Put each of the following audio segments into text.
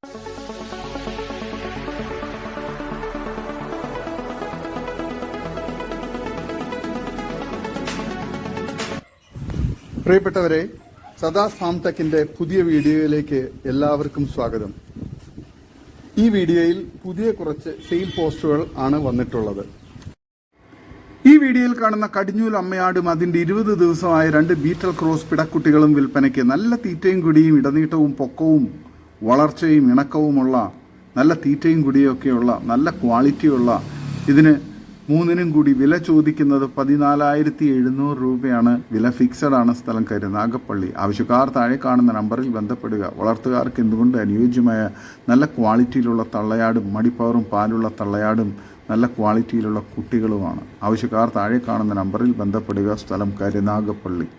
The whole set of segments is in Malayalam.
പ്രിയപ്പെട്ടവരെ, സദാസ് ഫാം ടെക്കിന്റെ പുതിയ വീഡിയോയിലേക്ക് എല്ലാവർക്കും സ്വാഗതം. ഈ വീഡിയോയിൽ പുതിയ കുറച്ച് സെയിൽ പോസ്റ്റുകൾ ആണ് വന്നിട്ടുള്ളത്. ഈ വീഡിയോയിൽ കാണുന്ന കടിഞ്ഞൂൽ അമ്മയാടും അതിന്റെ 20 ദിവസമായ 2 ബീറ്റൽ ക്രോസ് പിടക്കുട്ടികളും വിൽപ്പനയ്ക്ക്. നല്ല തീറ്റയും കുടിയും ഇടനീട്ടവും പൊക്കവും വളർച്ചയും ഇണക്കവുമുള്ള നല്ല തീറ്റയും കുടിയൊക്കെയുള്ള നല്ല ക്വാളിറ്റിയുള്ള ഇതിന് മൂന്നിനും കൂടി വില ചോദിക്കുന്നത് 14,700 രൂപയാണ്. വില ഫിക്സഡ് ആണ്. സ്ഥലം കരുനാഗപ്പള്ളി. ആവശ്യക്കാർ താഴെ കാണുന്ന നമ്പറിൽ ബന്ധപ്പെടുക. വളർത്തുകാർക്ക് എന്തുകൊണ്ട് അനുയോജ്യമായ നല്ല ക്വാളിറ്റിയിലുള്ള തള്ളയാടും മടിപ്പവറും പാലുള്ള തള്ളയാടും നല്ല ക്വാളിറ്റിയിലുള്ള കുട്ടികളുമാണ്. ആവശ്യക്കാർ താഴെ കാണുന്ന നമ്പറിൽ ബന്ധപ്പെടുക. സ്ഥലം കരുനാഗപ്പള്ളി.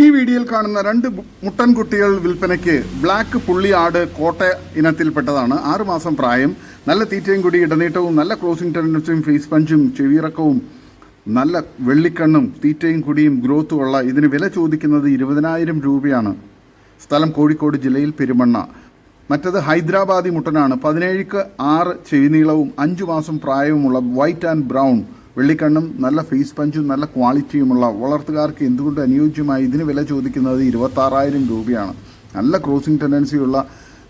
ഈ വീഡിയോയിൽ കാണുന്ന 2 മുട്ടൻകുട്ടികൾ വിൽപ്പനയ്ക്ക്. ബ്ലാക്ക് പുള്ളി ആട് കോട്ട ഇനത്തിൽപ്പെട്ടതാണ്. 6 മാസം പ്രായം. നല്ല തീറ്റയും കൂടി ഇടനീട്ടവും നല്ല ക്രോസിംഗ് ടെൻഡൻസിയും ഫേസ് പഞ്ചും ചെവിയിറക്കവും നല്ല വെള്ളിക്കണ്ണും തീറ്റയും കുടിയും ഗ്രോത്തും ഉള്ള ഇതിന് വില ചോദിക്കുന്നത് 20,000 രൂപയാണ്. സ്ഥലം കോഴിക്കോട് ജില്ലയിൽ പെരുമണ്ണ. മറ്റത് ഹൈദരാബാദി മുട്ടനാണ്. 17ക്ക് 6 ചെവിനീളവും 5 മാസം പ്രായവുമുള്ള വൈറ്റ് ആൻഡ് ബ്രൗൺ വെള്ളിക്കണ്ണും നല്ല ഫേസ് പഞ്ചും നല്ല ക്വാളിറ്റിയുമുള്ള വളർത്തുകാർക്ക് എന്തുകൊണ്ട് അനുയോജ്യമായി ഇതിന് വില ചോദിക്കുന്നത് 26,000 രൂപയാണ്. നല്ല ക്രോസിംഗ് ടെൻഡൻസിയുള്ള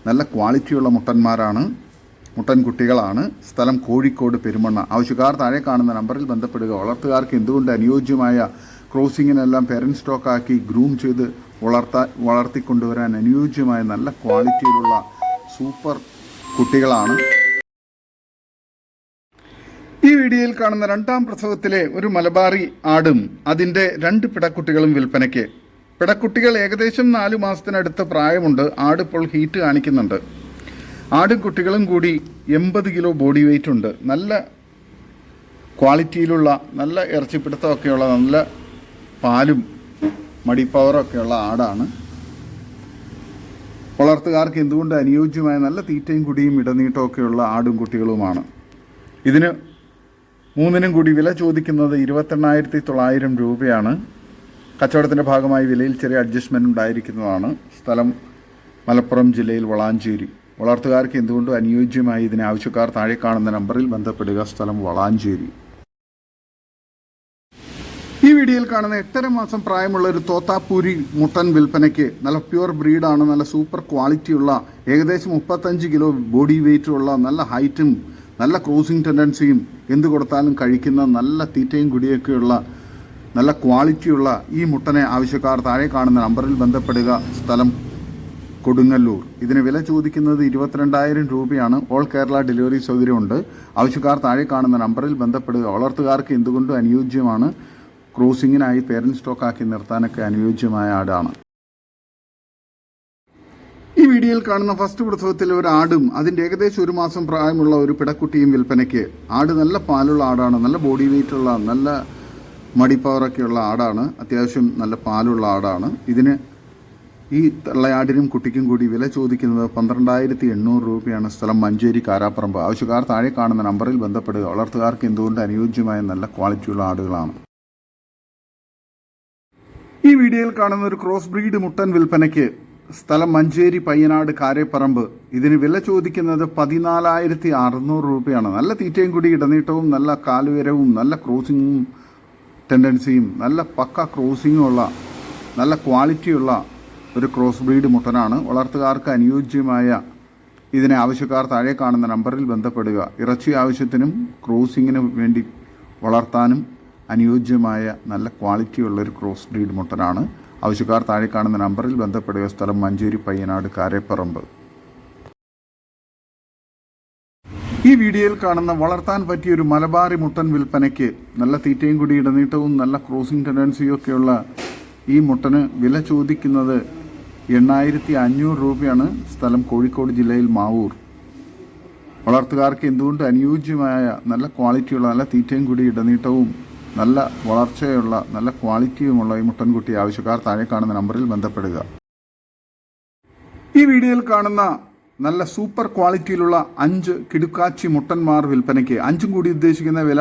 നല്ല ക്വാളിറ്റിയുള്ള മുട്ടന്മാരാണ്, മുട്ടൻകുട്ടികളാണ്. സ്ഥലം കോഴിക്കോട് പെരുമണ്ണ. ആവശ്യക്കാർ താഴെ കാണുന്ന നമ്പറിൽ ബന്ധപ്പെടുക. വളർത്തുകാർക്ക് എന്തുകൊണ്ട് അനുയോജ്യമായ ക്രോസിങ്ങിനെല്ലാം പേരന്റ് സ്റ്റോക്കാക്കി ഗ്രൂം ചെയ്ത് വളർത്തിക്കൊണ്ടുവരാൻ അനുയോജ്യമായ നല്ല ക്വാളിറ്റിയിലുള്ള സൂപ്പർ കുട്ടികളാണ്. ഈ വീഡിയോയിൽ കാണുന്ന 2ാം പ്രസവത്തിലെ ഒരു മലബാറി ആടും അതിൻ്റെ 2 പിടക്കുട്ടികളും വിൽപ്പനയ്ക്ക്. പിടക്കുട്ടികൾ ഏകദേശം 4 മാസത്തിനടുത്ത് പ്രായമുണ്ട്. ആട് ഇപ്പോൾ ഹീറ്റ് കാണിക്കുന്നുണ്ട്. ആടും കുട്ടികളും കൂടി 80 കിലോ ബോഡി വെയ്റ്റ് ഉണ്ട്. നല്ല ക്വാളിറ്റിയിലുള്ള നല്ല ഇറച്ചിപ്പിടുത്തമൊക്കെയുള്ള നല്ല പാലും മടിപ്പവറൊക്കെയുള്ള ആടാണ്. വളർത്തുകാർക്ക് എന്തുകൊണ്ട് അനുയോജ്യമായ നല്ല തീറ്റയും കുടിയും ഇടനീട്ടമൊക്കെയുള്ള ആടും കുട്ടികളുമാണ്. ഇതിന് മൂന്നിനും കൂടി വില ചോദിക്കുന്നത് 28,900 രൂപയാണ്. കച്ചവടത്തിൻ്റെ ഭാഗമായി വിലയിൽ ചെറിയ അഡ്ജസ്റ്റ്മെൻറ്റ് ഉണ്ടായിരിക്കുന്നതാണ്. സ്ഥലം മലപ്പുറം ജില്ലയിൽ വളാഞ്ചേരി. വളർത്തുകാർക്ക് എന്തുകൊണ്ടും അനുയോജ്യമായി ഇതിന് ആവശ്യക്കാർ താഴെ കാണുന്ന നമ്പറിൽ ബന്ധപ്പെടുക. സ്ഥലം വളാഞ്ചേരി. ഈ വീഡിയോയിൽ കാണുന്ന 8.5 മാസം പ്രായമുള്ള ഒരു തോത്താപ്പൂരി മുട്ടൻ വിൽപ്പനയ്ക്ക്. നല്ല പ്യുവർ ബ്രീഡാണ്. നല്ല സൂപ്പർ ക്വാളിറ്റിയുള്ള ഏകദേശം 35 കിലോ ബോഡി വെയ്റ്റുള്ള നല്ല ഹൈറ്റും നല്ല ക്രോസിംഗ് ടെൻഡൻസിയും എന്ത് കൊടുത്താലും കഴിക്കുന്ന നല്ല തീറ്റയും കുടിയൊക്കെയുള്ള നല്ല ക്വാളിറ്റിയുള്ള ഈ മുട്ടനെ ആവശ്യക്കാർ താഴെ കാണുന്ന നമ്പറിൽ ബന്ധപ്പെടുക. സ്ഥലം കൊടുങ്ങല്ലൂർ. ഇതിന് വില ചോദിക്കുന്നത് 22,000 രൂപയാണ്. ഓൾ കേരള ഡെലിവറി സൗകര്യമുണ്ട്. ആവശ്യക്കാർ താഴെ കാണുന്ന നമ്പറിൽ ബന്ധപ്പെടുക. വളർത്തുകാർക്ക് എന്തുകൊണ്ടും അനുയോജ്യമാണ്. ക്രോസിങ്ങിനായി പേരന്റ് സ്റ്റോക്കാക്കി നിർത്താനൊക്കെ അനുയോജ്യമായ ആടാണ്. ഈ വീഡിയോയിൽ കാണുന്ന ഫസ്റ്റ് പ്രസവത്തിലെ ഒരു ആടും അതിൻ്റെ ഏകദേശം 1 മാസം പ്രായമുള്ള ഒരു പിടക്കുട്ടിയും വിൽപ്പനയ്ക്ക്. ആട് നല്ല പാലുള്ള ആടാണ്. നല്ല ബോഡി വെയ്റ്റുള്ള നല്ല മടിപ്പവറൊക്കെയുള്ള ആടാണ്. അത്യാവശ്യം നല്ല പാലുള്ള ആടാണ്. ഇതിന് ഈ തള്ളയാടിനും കുട്ടിക്കും കൂടി വില ചോദിക്കുന്നത് 12,800 രൂപയാണ്. സ്ഥലം മഞ്ചേരി കാരാപ്പറമ്പ്. ആവശ്യക്കാർ താഴെ കാണുന്ന നമ്പറിൽ ബന്ധപ്പെടുക. വളർത്തുകാർക്ക് എന്തുകൊണ്ട് അനുയോജ്യമായ നല്ല ക്വാളിറ്റിയുള്ള ആടുകളാണ്. ഈ വീഡിയോയിൽ കാണുന്ന ഒരു ക്രോസ് ബ്രീഡ് മുട്ടൻ വിൽപ്പനയ്ക്ക്. സ്ഥലം മഞ്ചേരി പയ്യനാട് കാരേപ്പറമ്പ്. ഇതിന് വില ചോദിക്കുന്നത് 14,600 രൂപയാണ്. നല്ല തീറ്റയും കൂടി ഇടനീട്ടവും നല്ല കാലുയരവും നല്ല ക്രോസിങ്ങും ടെൻഡൻസിയും നല്ല പക്ക ക്രോസിങ്ങുള്ള നല്ല ക്വാളിറ്റിയുള്ള ഒരു ക്രോസ് ബ്രീഡ് മുട്ടനാണ്. വളർത്തുകാർക്ക് അനുയോജ്യമായ ഇതിനെ ആവശ്യക്കാർ താഴെ കാണുന്ന നമ്പറിൽ ബന്ധപ്പെടുക. ഇറച്ചി ആവശ്യത്തിനും ക്രോസിങ്ങിനും വേണ്ടി വളർത്താനും അനുയോജ്യമായ നല്ല ക്വാളിറ്റിയുള്ളൊരു ക്രോസ് ബ്രീഡ് മുട്ടനാണ്. ആവശ്യക്കാർ താഴെ കാണുന്ന നമ്പറിൽ ബന്ധപ്പെടുക. സ്ഥലം മഞ്ചേരി പയ്യനാട് കാരേപ്പറമ്പ്. ഈ വീഡിയോയിൽ കാണുന്ന വളർത്താൻ പറ്റിയൊരു മലബാറി മുട്ടൻ വിൽപ്പനയ്ക്ക്. നല്ല തീറ്റയും കൂടി ഇടനീട്ടവും നല്ല ക്രോസിംഗ് ടെൻഡൻസിയും ഒക്കെയുള്ള ഈ മുട്ടന് വില ചോദിക്കുന്നത് 8,500 രൂപയാണ്. സ്ഥലം കോഴിക്കോട് ജില്ലയിൽ മാവൂർ. വളർത്തുകാർക്ക് എന്തുകൊണ്ട് അനുയോജ്യമായ നല്ല ക്വാളിറ്റിയുള്ള നല്ല തീറ്റയും കൂടി ഇടനീട്ടവും നല്ല വളർച്ചയുള്ള നല്ല ക്വാളിറ്റിയുമുള്ള ഈ മുട്ടൻകുട്ടി ആവശ്യക്കാർ താഴെ കാണുന്ന നമ്പറിൽ ബന്ധപ്പെടുക. ഈ വീഡിയോയിൽ കാണുന്ന നല്ല സൂപ്പർ ക്വാളിറ്റിയിലുള്ള 5 കിടുക്കാച്ചി മുട്ടന്മാർ വിൽപ്പനയ്ക്ക്. 5ഉം കൂടി ഉദ്ദേശിക്കുന്ന വില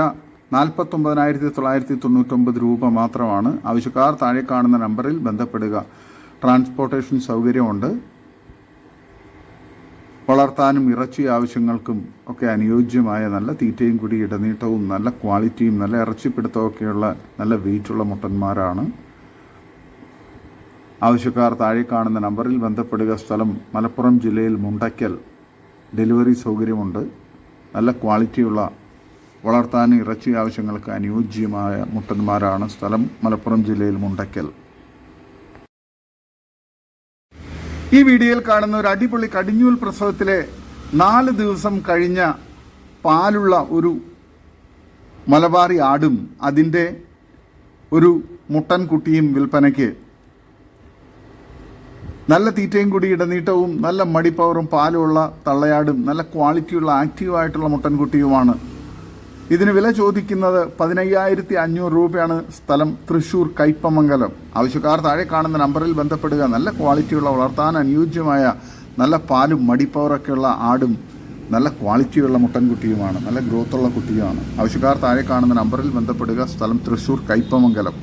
49,999 രൂപ മാത്രമാണ്. ആവശ്യക്കാർ താഴെ കാണുന്ന നമ്പറിൽ ബന്ധപ്പെടുക. ട്രാൻസ്പോർട്ടേഷൻ സൗകര്യമുണ്ട്. വളർത്താനും ഇറച്ചി ആവശ്യങ്ങൾക്കും ഒക്കെ അനുയോജ്യമായ നല്ല തീറ്റയും കൂടി ഇടനീട്ടവും നല്ല ക്വാളിറ്റിയും നല്ല ഇറച്ചിപ്പിടുത്തമൊക്കെയുള്ള നല്ല വെയിറ്റുള്ള മുട്ടന്മാരാണ്. ആവശ്യക്കാർ താഴെ കാണുന്ന നമ്പറിൽ ബന്ധപ്പെടുക. സ്ഥലം മലപ്പുറം ജില്ലയിൽ മുണ്ടയ്ക്കൽ. ഡെലിവറി സൗകര്യമുണ്ട്. നല്ല ക്വാളിറ്റിയുള്ള വളർത്താനും ഇറച്ചി ആവശ്യങ്ങൾക്ക് അനുയോജ്യമായ മുട്ടന്മാരാണ്. സ്ഥലം മലപ്പുറം ജില്ലയിൽ മുണ്ടയ്ക്കൽ. ഈ വീഡിയോയിൽ കാണുന്ന ഒരു അടിപൊളി കടിഞ്ഞൂൽ പ്രസവത്തിലെ 4 ദിവസം കഴിഞ്ഞ പാലുള്ള ഒരു മലബാറി ആടും അതിൻ്റെ ഒരു മുട്ടൻ കുട്ടിയും വിൽപ്പനയ്ക്ക്. നല്ല തീറ്റയും കൂടി ഇടനീട്ടവും നല്ല മടിപ്പവറും പാലുമുള്ള തള്ളയാടും നല്ല ക്വാളിറ്റിയുള്ള ആക്റ്റീവായിട്ടുള്ള മുട്ടൻകുട്ടിയുമാണ്. ഇതിന് വില ചോദിക്കുന്നത് 15,500 രൂപയാണ്. സ്ഥലം തൃശ്ശൂർ കയ്പമംഗലം. ആവശ്യക്കാർ താഴെ കാണുന്ന നമ്പറിൽ ബന്ധപ്പെടുക. നല്ല ക്വാളിറ്റിയുള്ള വളർത്താൻ അനുയോജ്യമായ നല്ല പാലും മടിപ്പവറൊക്കെയുള്ള ആടും നല്ല ക്വാളിറ്റിയുള്ള മുട്ടൻകുട്ടിയുമാണ്. നല്ല ഗ്രോത്തുള്ള കുട്ടിയുമാണ്. ആവശ്യക്കാർ താഴെ കാണുന്ന നമ്പറിൽ ബന്ധപ്പെടുക. സ്ഥലം തൃശ്ശൂർ കയ്പമംഗലം.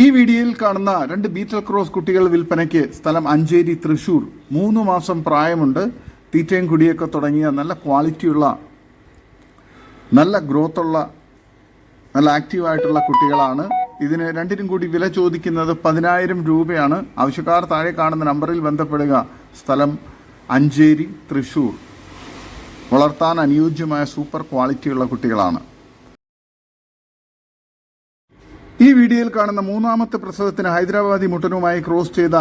ഈ വീഡിയോയിൽ കാണുന്ന 2 ബീറ്റൽ ക്രോസ് കുട്ടികൾ വിൽപ്പനയ്ക്ക്. സ്ഥലം അഞ്ചേരി തൃശ്ശൂർ. 3 മാസം പ്രായമുണ്ട്. തീറ്റയും കുടിയൊക്കെ തുടങ്ങിയ നല്ല ക്വാളിറ്റിയുള്ള നല്ല ഗ്രോത്തുള്ള നല്ല ആക്റ്റീവായിട്ടുള്ള കുട്ടികളാണ്. ഇതിന് രണ്ടിനും കൂടി വില ചോദിക്കുന്നത് 10,000 രൂപയാണ്. ആവശ്യക്കാർ താഴെ കാണുന്ന നമ്പറിൽ ബന്ധപ്പെടുക. സ്ഥലം അഞ്ചേരി തൃശ്ശൂർ. വളർത്താൻ അനുയോജ്യമായ സൂപ്പർ ക്വാളിറ്റിയുള്ള കുട്ടികളാണ്. ഈ വീഡിയോയിൽ കാണുന്ന 3ാമത്തെ പ്രസവത്തിന് ഹൈദരാബാദി മുട്ടനുമായി ക്രോസ് ചെയ്ത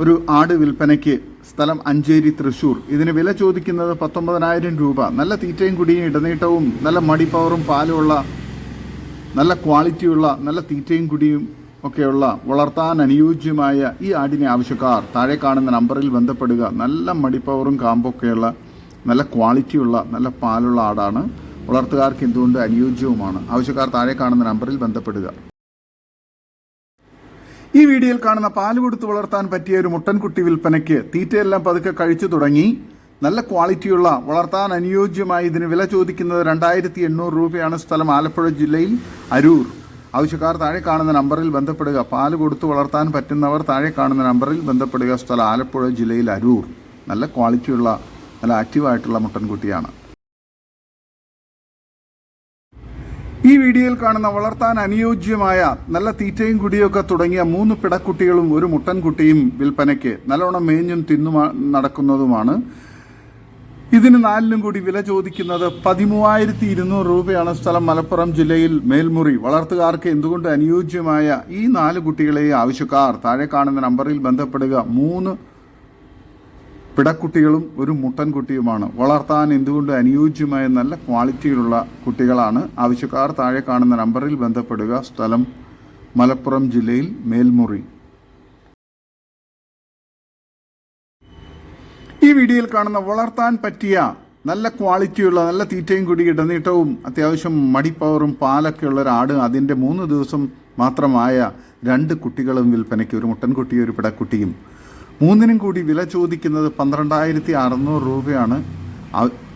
ഒരു ആട് വിൽപ്പനയ്ക്ക്. സ്ഥലം അഞ്ചേരി തൃശ്ശൂർ. ഇതിന് വില ചോദിക്കുന്നത് 19,000 രൂപ. നല്ല തീറ്റയും കുടിയും ഇടനീട്ടവും നല്ല മടിപ്പവറും പാലുമുള്ള നല്ല ക്വാളിറ്റിയുള്ള നല്ല തീറ്റയും കുടിയും ഒക്കെയുള്ള വളർത്താൻ അനുയോജ്യമായ ഈ ആടിനെ ആവശ്യക്കാർ താഴെ കാണുന്ന നമ്പറിൽ ബന്ധപ്പെടുക. നല്ല മടിപ്പവറും കാമ്പൊക്കെയുള്ള നല്ല ക്വാളിറ്റിയുള്ള നല്ല പാലുള്ള ആടാണ്. വളർത്തുകാർക്ക് എന്തുകൊണ്ട് അനുയോജ്യവുമാണ്. ആവശ്യക്കാർ താഴെ കാണുന്ന നമ്പറിൽ ബന്ധപ്പെടുക. ഈ വീഡിയോയിൽ കാണുന്ന പാല് കൊടുത്ത് വളർത്താൻ പറ്റിയ ഒരു മുട്ടൻകുട്ടി വിൽപ്പനയ്ക്ക്. തീറ്റയെല്ലാം പതുക്കെ കഴിച്ചു തുടങ്ങി. നല്ല ക്വാളിറ്റിയുള്ള വളർത്താൻ അനുയോജ്യമായി ഇതിന് വില ചോദിക്കുന്നത് 2,800 രൂപയാണ്. സ്ഥലം ആലപ്പുഴ ജില്ലയിൽ അരൂർ. ആവശ്യക്കാർ താഴെ കാണുന്ന നമ്പറിൽ ബന്ധപ്പെടുക. പാല് കൊടുത്ത് വളർത്താൻ പറ്റുന്നവർ താഴെ കാണുന്ന നമ്പറിൽ ബന്ധപ്പെടുക. സ്ഥലം ആലപ്പുഴ ജില്ലയിൽ അരൂർ. നല്ല ക്വാളിറ്റിയുള്ള നല്ല ആക്റ്റീവായിട്ടുള്ള മുട്ടൻകുട്ടിയാണ്. ഈ വീഡിയോയിൽ കാണുന്ന വളർത്താൻ അനുയോജ്യമായ നല്ല തീറ്റയും കുടിയൊക്കെ തുടങ്ങിയ 3 പിടക്കുട്ടികളും ഒരു മുട്ടൻകുട്ടിയും വിൽപ്പനയ്ക്ക്. നല്ലോണം മേഞ്ഞും തിന്നു നടക്കുന്നതുമാണ്. ഇതിന് 4നും കൂടി വില ചോദിക്കുന്നത് 13,200 രൂപയാണ്. സ്ഥലം മലപ്പുറം ജില്ലയിൽ മേൽമുറി. വളർത്തുകാർക്ക് എന്തുകൊണ്ട് അനുയോജ്യമായ ഈ 4 കുട്ടികളെയും ആവശ്യക്കാർ താഴെ കാണുന്ന നമ്പറിൽ ബന്ധപ്പെടുക. 3 പിടക്കുട്ടികളും ഒരു മുട്ടൻകുട്ടിയുമാണ്. വളർത്താൻ എന്തുകൊണ്ട് അനുയോജ്യമായ നല്ല ക്വാളിറ്റിയിലുള്ള കുട്ടികളാണ്. ആവശ്യക്കാർ താഴെ കാണുന്ന നമ്പറിൽ ബന്ധപ്പെടുക. സ്ഥലം മലപ്പുറം ജില്ലയിൽ മേൽമുറി. ഈ വീഡിയോയിൽ കാണുന്ന വളർത്താൻ പറ്റിയ നല്ല ക്വാളിറ്റിയുള്ള നല്ല തീറ്റയും കൂടി ഇടനീട്ടവും അത്യാവശ്യം മടിപ്പവറും പാലൊക്കെയുള്ള ഒരു ആട് അതിൻ്റെ 3 ദിവസം മാത്രമായ 2 കുട്ടികളും വിൽപ്പനയ്ക്ക്. ഒരു മുട്ടൻകുട്ടിയും ഒരു പിടക്കുട്ടിയും. 3നും കൂടി വില ചോദിക്കുന്നത് 12,600 രൂപയാണ്.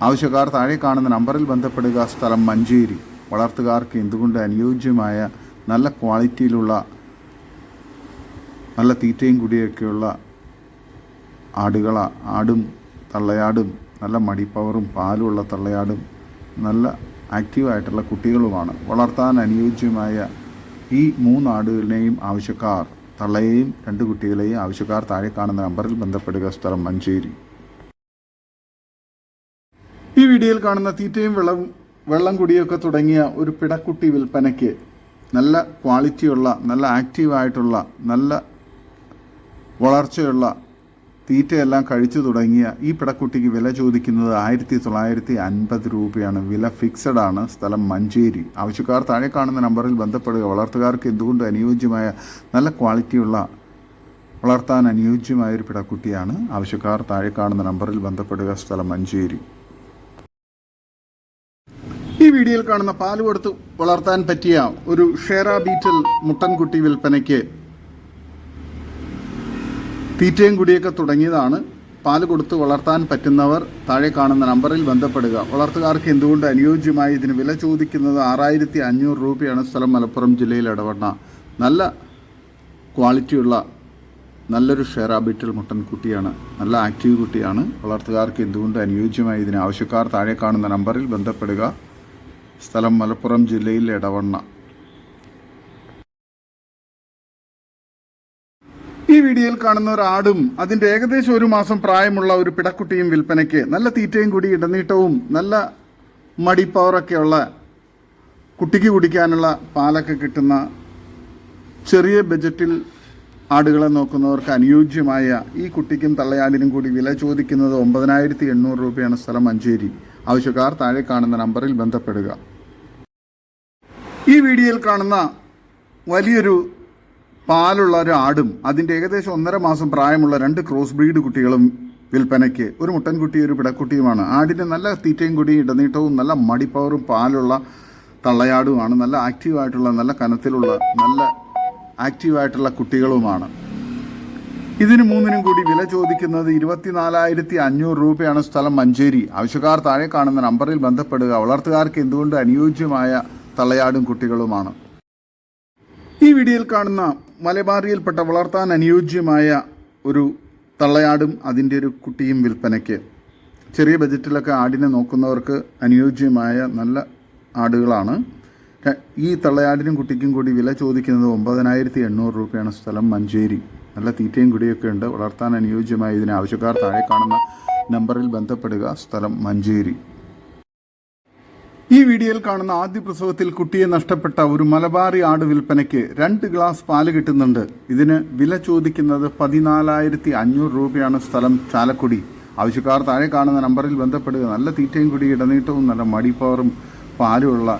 ആവശ്യക്കാർ താഴെ കാണുന്ന നമ്പറിൽ ബന്ധപ്പെടുക. സ്ഥലം മഞ്ചേരി. വളർത്തുകാർക്ക് എന്തുകൊണ്ട് അനുയോജ്യമായ നല്ല ക്വാളിറ്റിയിലുള്ള നല്ല തീറ്റയും കൂടിയൊക്കെയുള്ള ആടും തള്ളയാടും നല്ല മടിപ്പവറും പാലുമുള്ള തള്ളയാടും നല്ല ആക്റ്റീവായിട്ടുള്ള കുട്ടികളുമാണ്. വളർത്താൻ അനുയോജ്യമായ ഈ 3 ആടുകളെയും ആവശ്യക്കാർ തള്ളയെയും 2 കുട്ടികളെയും ആവശ്യക്കാർ താഴെ കാണുന്ന നമ്പറിൽ ബന്ധപ്പെടുക. സ്ഥലം മഞ്ചേരി. ഈ വീഡിയോയിൽ കാണുന്ന തീറ്റയും വെള്ളം കുടിയൊക്കെ തുടങ്ങിയ ഒരു പിടക്കുട്ടി വിൽപ്പനയ്ക്ക്. നല്ല ക്വാളിറ്റിയുള്ള നല്ല ആക്റ്റീവായിട്ടുള്ള നല്ല വളർച്ചയുള്ള തീറ്റയെല്ലാം കഴിച്ചു തുടങ്ങിയ ഈ പിടക്കുട്ടിക്ക് വില ചോദിക്കുന്നത് 1,950 രൂപയാണ്. വില ഫിക്സഡ് ആണ്. സ്ഥലം മഞ്ചേരി. ആവശ്യക്കാർ താഴെ കാണുന്ന നമ്പറിൽ ബന്ധപ്പെടുക. വളർത്തുകാർക്ക് എന്തുകൊണ്ട് അനുയോജ്യമായ നല്ല ക്വാളിറ്റിയുള്ള വളർത്താൻ അനുയോജ്യമായ ഒരു പിടക്കുട്ടിയാണ്. ആവശ്യക്കാർ താഴെ കാണുന്ന നമ്പറിൽ ബന്ധപ്പെടുക. സ്ഥലം മഞ്ചേരി. ഈ വീഡിയോയിൽ കാണുന്ന പാല് കൊടുത്ത് വളർത്താൻ പറ്റിയ ഒരു ഷേറ ബീറ്റൽ മുട്ടൻകുട്ടി വിൽപ്പനയ്ക്ക്. തീറ്റയും കുടിയൊക്കെ തുടങ്ങിയതാണ്. പാല് കൊടുത്ത് വളർത്താൻ പറ്റുന്നവർ താഴെ കാണുന്ന നമ്പറിൽ ബന്ധപ്പെടുക. വളർത്തുകാർക്ക് എന്തുകൊണ്ട് അനുയോജ്യമായി ഇതിന് വില ചോദിക്കുന്നത് 6,500 രൂപയാണ്. സ്ഥലം മലപ്പുറം ജില്ലയിൽ ഇടവണ്ണ. നല്ല ക്വാളിറ്റിയുള്ള നല്ലൊരു ഷെയർ ബീറ്റൽ മുട്ടൻകുട്ടിയാണ്. നല്ല ആക്റ്റീവ് കുട്ടിയാണ്. വളർത്തുകാർക്ക് എന്തുകൊണ്ട് അനുയോജ്യമായി ഇതിന് ആവശ്യക്കാർ താഴെ കാണുന്ന നമ്പറിൽ ബന്ധപ്പെടുക. സ്ഥലം മലപ്പുറം ജില്ലയിൽ എടവണ്ണ. ഈ വീഡിയോയിൽ കാണുന്ന ഒരു ആടും അതിൻ്റെ ഏകദേശം 1 മാസം പ്രായമുള്ള ഒരു പിടക്കുട്ടിയും വിൽപ്പനയ്ക്ക്. നല്ല തീറ്റയും കൂടി ഇടനീട്ടവും നല്ല മടിപ്പവറൊക്കെയുള്ള കുട്ടിക്ക് കുടിക്കാനുള്ള പാലൊക്കെ കിട്ടുന്ന ചെറിയ ബജറ്റിൽ ആടുകളെ നോക്കുന്നവർക്ക് അനുയോജ്യമായ ഈ കുട്ടിക്കും തള്ളയാടിനും കൂടി വില ചോദിക്കുന്നത് 9,800 രൂപയാണ്. സ്ഥലം മഞ്ചേരി. ആവശ്യക്കാർ താഴെ കാണുന്ന നമ്പറിൽ ബന്ധപ്പെടുക. ഈ വീഡിയോയിൽ കാണുന്ന വലിയൊരു പാലുള്ള ഒരു ആടും അതിൻ്റെ ഏകദേശം 1.5 മാസം പ്രായമുള്ള 2 ക്രോസ് ബ്രീഡ് കുട്ടികളും വിൽപ്പനയ്ക്ക്. ഒരു മുട്ടൻകുട്ടി ഒരു പിടക്കുട്ടിയുമാണ്. ആടിന് നല്ല തീറ്റയും കൂടി ഇടനീട്ടവും നല്ല മടിപ്പവറും പാലുള്ള തള്ളയാടുമാണ്. നല്ല ആക്റ്റീവായിട്ടുള്ള നല്ല കനത്തിലുള്ള നല്ല ആക്റ്റീവായിട്ടുള്ള കുട്ടികളുമാണ്. ഇതിന് 3നും കൂടി വില ചോദിക്കുന്നത് 24,500 രൂപയാണ്. സ്ഥലം മഞ്ചേരി. ആവശ്യക്കാർ താഴെ കാണുന്ന നമ്പറിൽ ബന്ധപ്പെടുക. വളർത്തുകാർക്ക് എന്തുകൊണ്ട് അനുയോജ്യമായ തള്ളയാടും കുട്ടികളുമാണ്. ഈ വീഡിയോയിൽ കാണുന്ന മലബാറിയിൽപ്പെട്ട വളർത്താൻ അനുയോജ്യമായ ഒരു തള്ളയാടും അതിൻ്റെ ഒരു കുട്ടിയും വിൽപ്പനയ്ക്ക്. ചെറിയ ബജറ്റിലൊക്കെ ആടിനെ നോക്കുന്നവർക്ക് അനുയോജ്യമായ നല്ല ആടുകളാണ്. ഈ തള്ളയാടിനും കുട്ടിക്കും കൂടി വില ചോദിക്കുന്നത് 9,800 രൂപയാണ്. സ്ഥലം മഞ്ചേരി. നല്ല തീറ്റയും കുടിയൊക്കെ ഉണ്ട്. വളർത്താൻ അനുയോജ്യമായ ഇതിന് ആവശ്യക്കാർ താഴെ കാണുന്ന നമ്പറിൽ ബന്ധപ്പെടുക. സ്ഥലം മഞ്ചേരി. ഈ വീഡിയോയിൽ കാണുന്ന ആദ്യ പ്രസവത്തിൽ കുട്ടിയെ നഷ്ടപ്പെട്ട ഒരു മലബാറി ആട് വിൽപ്പനയ്ക്ക്. 2 ഗ്ലാസ് പാല് കിട്ടുന്നുണ്ട്. ഇതിന് വില ചോദിക്കുന്നത് 14,500 രൂപയാണ്. സ്ഥലം ചാലക്കുടി. ആവശ്യക്കാർ താഴെ കാണുന്ന നമ്പറിൽ ബന്ധപ്പെടുക. നല്ല തീറ്റയും കൂടി ഇടനീട്ടവും നല്ല മടിപ്പവറും പാലുമുള്ള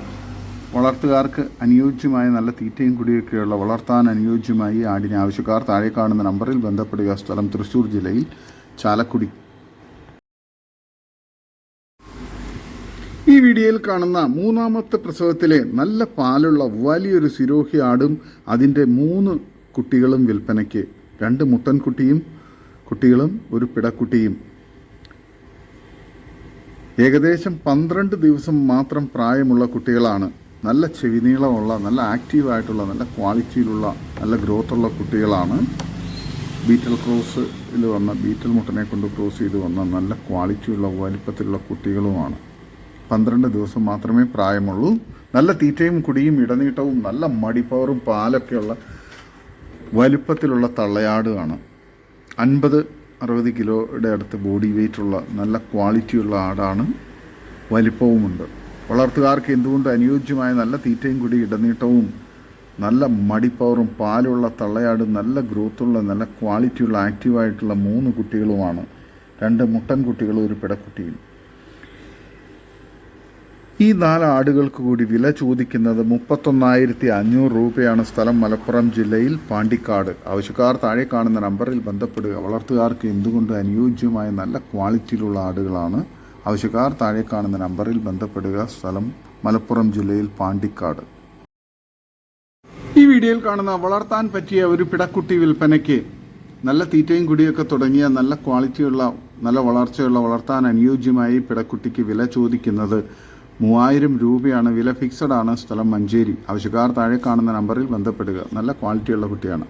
വളർത്തുകാർക്ക് അനുയോജ്യമായ നല്ല തീറ്റയും കുടിയൊക്കെയുള്ള വളർത്താൻ അനുയോജ്യമായി ആടിനെ ആവശ്യക്കാർ താഴെ കാണുന്ന നമ്പറിൽ ബന്ധപ്പെടുക. സ്ഥലം തൃശ്ശൂർ ജില്ലയിൽ ചാലക്കുടി. ഈ വീഡിയോയിൽ കാണുന്ന 3ാമത്തെ പ്രസവത്തിലെ നല്ല പാലുള്ള വലിയൊരു സിരോഹി ആടും അതിൻ്റെ 3 കുട്ടികളും വിൽപ്പനയ്ക്ക്. 2 കുട്ടികളും ഒരു പിടക്കുട്ടിയും. ഏകദേശം 12 ദിവസം മാത്രം പ്രായമുള്ള കുട്ടികളാണ്. നല്ല ചെവിനീളമുള്ള നല്ല ആക്റ്റീവായിട്ടുള്ള നല്ല ക്വാളിറ്റിയിലുള്ള നല്ല ഗ്രോത്തുള്ള കുട്ടികളാണ്. ബീറ്റൽ ക്രോസിൽ വന്ന ബീറ്റൽ മുട്ടനെ കൊണ്ട് ക്രോസ് ചെയ്ത് വന്ന നല്ല ക്വാളിറ്റിയുള്ള വലിപ്പത്തിലുള്ള കുട്ടികളുമാണ്. 12 ദിവസം മാത്രമേ പ്രായമുള്ളൂ. നല്ല തീറ്റയും കുടിയും ഇടനീട്ടവും നല്ല മടിപ്പവറും പാലൊക്കെയുള്ള വലിപ്പത്തിലുള്ള തള്ളയാടുമാണ്. 50-60 കിലോയുടെ അടുത്ത് ബോഡി വെയ്റ്റുള്ള നല്ല ക്വാളിറ്റിയുള്ള ആടാണ്. വലിപ്പവുമുണ്ട്. വളർത്തുകാർക്ക് എന്തുകൊണ്ട് അനുയോജ്യമായ നല്ല തീറ്റയും കുടി ഇടനീട്ടവും നല്ല മടിപ്പവറും പാലുള്ള തള്ളയാട് നല്ല ഗ്രോത്തുള്ള നല്ല ക്വാളിറ്റിയുള്ള ആക്റ്റീവായിട്ടുള്ള 3 കുട്ടികളുമാണ്. 2 മുട്ടൻകുട്ടികളും ഒരു പിടക്കുട്ടിയും. ഈ 4 ആടുകൾക്ക് കൂടി വില ചോദിക്കുന്നത് 31,500 രൂപയാണ്. സ്ഥലം മലപ്പുറം ജില്ലയിൽ പാണ്ടിക്കാട്. ആവശ്യക്കാർ താഴെ കാണുന്ന നമ്പറിൽ ബന്ധപ്പെടുക. വളർത്തുകാർക്ക് എന്തുകൊണ്ട് അനുയോജ്യമായ നല്ല ക്വാളിറ്റിയിലുള്ള ആടുകളാണ്. ആവശ്യക്കാർ താഴെ കാണുന്ന നമ്പറിൽ ബന്ധപ്പെടുക. സ്ഥലം മലപ്പുറം ജില്ലയിൽ പാണ്ടിക്കാട്. ഈ വീഡിയോയിൽ കാണുന്ന വളർത്താൻ പറ്റിയ ഒരു പിടക്കുട്ടി വിൽപ്പനയ്ക്ക്. നല്ല തീറ്റയും കുടിയൊക്കെ തുടങ്ങിയ നല്ല ക്വാളിറ്റിയുള്ള നല്ല വളർച്ചയുള്ള വളർത്താൻ അനുയോജ്യമായി പിടക്കുട്ടിക്ക് വില ചോദിക്കുന്നത് 3,000 രൂപയാണ്. വില ഫിക്സഡ് ആണ്. സ്ഥലം മഞ്ചേരി. ആവശ്യക്കാർ താഴെ കാണുന്ന നമ്പറിൽ ബന്ധപ്പെടുക. നല്ല ക്വാളിറ്റിയുള്ള കുട്ടിയാണ്.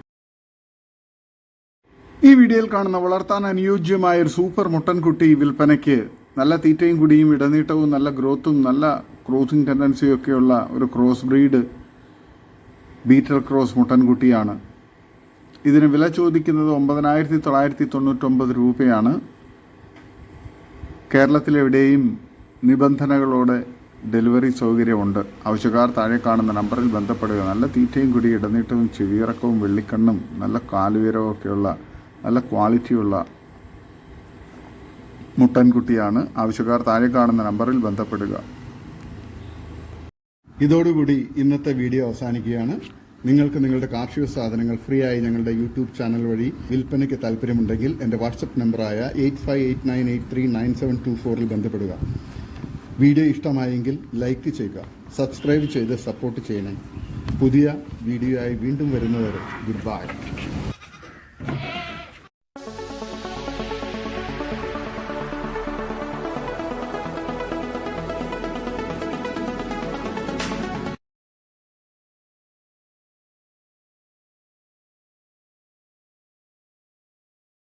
ഈ വീഡിയോയിൽ കാണുന്ന വളർത്താൻ അനുയോജ്യമായ ഒരു സൂപ്പർ മുട്ടൻകുട്ടി വിൽപ്പനയ്ക്ക്. നല്ല തീറ്റയും കുടിയും ഇടനീട്ടവും നല്ല ഗ്രോത്തും നല്ല ക്രോസിംഗ് ടെൻഡൻസിയും ഒക്കെയുള്ള ഒരു ക്രോസ് ബ്രീഡ് ബീറ്റൽ ക്രോസ് മുട്ടൻകുട്ടിയാണ്. ഇതിന് വില ചോദിക്കുന്നത് 9,999 രൂപയാണ്. കേരളത്തിലെവിടെയും നിബന്ധനകളോടെ ഡെലിവറി സൗകര്യമുണ്ട്. ആവശ്യക്കാർ താഴെ കാണുന്ന നമ്പറിൽ ബന്ധപ്പെടുക. നല്ല തീറ്റയും കുടി ഇടനീട്ടവും ചെവിയിറക്കവും വെള്ളിക്കണ്ണും നല്ല കാലുയരവും ഒക്കെയുള്ള നല്ല ക്വാളിറ്റിയുള്ള മുട്ടൻകുട്ടിയാണ്. ആവശ്യക്കാർ താഴെ കാണുന്ന നമ്പറിൽ ബന്ധപ്പെടുക. ഇതോടുകൂടി ഇന്നത്തെ വീഡിയോ അവസാനിക്കുകയാണ്. നിങ്ങൾക്ക് നിങ്ങളുടെ കാർഷിക സാധനങ്ങൾ ഫ്രീ ആയി ഞങ്ങളുടെ യൂട്യൂബ് ചാനൽ വഴി വിൽപ്പനയ്ക്ക് താല്പര്യമുണ്ടെങ്കിൽ എൻ്റെ വാട്സപ്പ് നമ്പറായ 8589839724 ബന്ധപ്പെടുക. വീഡിയോ ഇഷ്ടമായെങ്കിൽ ലൈക്ക് ചെയ്യുക, സബ്സ്ക്രൈബ് ചെയ്ത് സപ്പോർട്ട് ചെയ്യണേ. പുതിയ വീഡിയോ ആയി വീണ്ടും വരുന്നവരെ ഗുഡ് ബൈ.